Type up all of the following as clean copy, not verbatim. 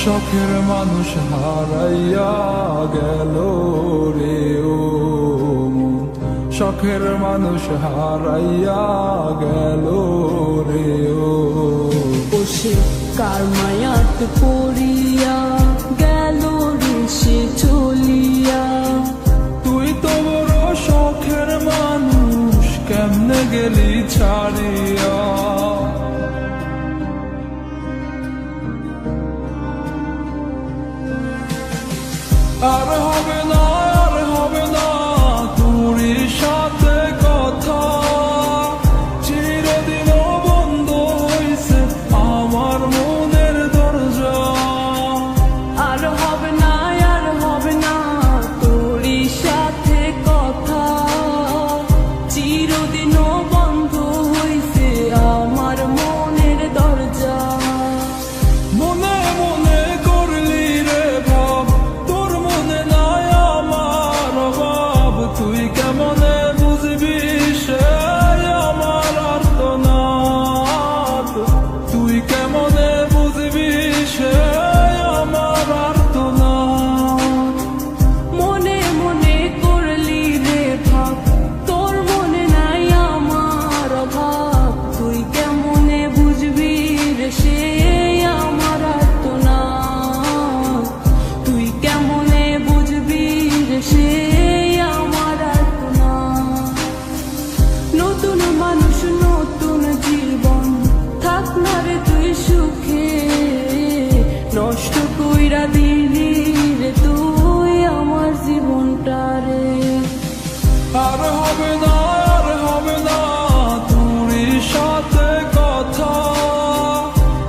শখের মানুষ হারাইয়া গেল রে ও মন, শখের মানুষ হারাইয়া গেল রে ও। সে কার মায়াত পড়িয়া গেল রে সে চলিয়া। তুই তো বড় শখের মানুষ, কেমনে গেলি ছাড়িয়া। আর হবে না, আর হবে না তোরই সাথে কথা, চিরদিন বন্ধ হইছে আমার মনের দরজা। আর হবে না, আর হবে না তোরই সাথে কথা, চিরদিনও বন্ধ হইছে আমার মনের দরজা। মনে মনে করলি রে ভাব, তোর মনে নাই আমার অভাব। তুই কেমনে বুঝবি সে আমার আর্তনাদ, তুই কেমনে বুঝবি সে আমার আর্তনাদ। মনে মনে করলি রে ভাব, তোর মনে নাই আমার অভাব। তুই কেমনে বুঝবি রে সে আমার আর্তনাদ, তুই কেমনে বুঝবি রে সে আমার আর্তনাদ। নতুন মানুষ নতুন জীবন, থাক না রে তুই সুখে, নষ্ট কইরা দিলি রে তুই আমার জীবনটা রে। আর হবে না, আর হবে না তোরই সাথে কথা,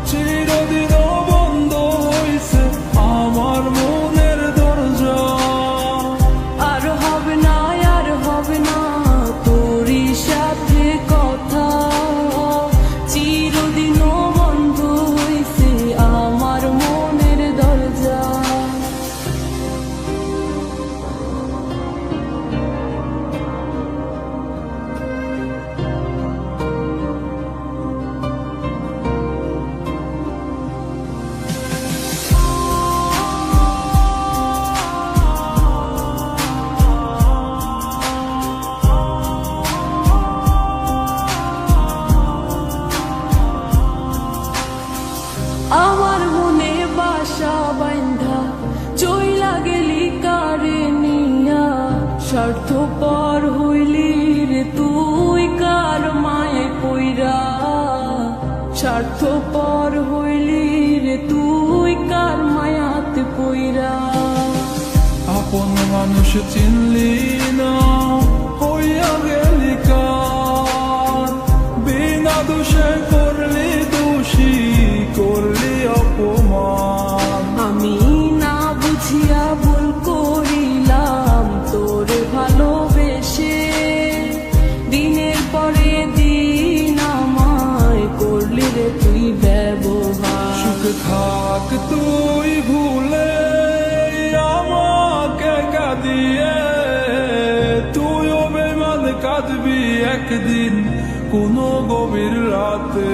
চিরদিন বন্ধ হইছে আমার মনের দরজা। আর হবে না, আর হবে না তোরই সাথে কথা, চিরদিনও বন্ধ হইছে আমার মনের দরজা। আমার মনে বাসা বাইন্ধা চইলা গেলি কারে নিয়া, স্বার্থপর হইলি রে তুই কার মায়ে পইরা। স্বার্থপর হইলি রে তুই কার মায়াতে পইরা। আপন মানুষ চিনলি না, হইয়া গেলি কার, বিনা দোষে করলি দোষী, করলি অপমান। আমি না বুঝিয়া ভুল করিলাম তোরে ভালোবেসে, দিনের পরে দিন আমায় করলি রে তুই ব্যবহার। সুখে থাক তুই ভুলে আমাকে কাঁদিয়ে, তুইও বেমান কাঁদবি একদিন কোনো গভীর রাতে।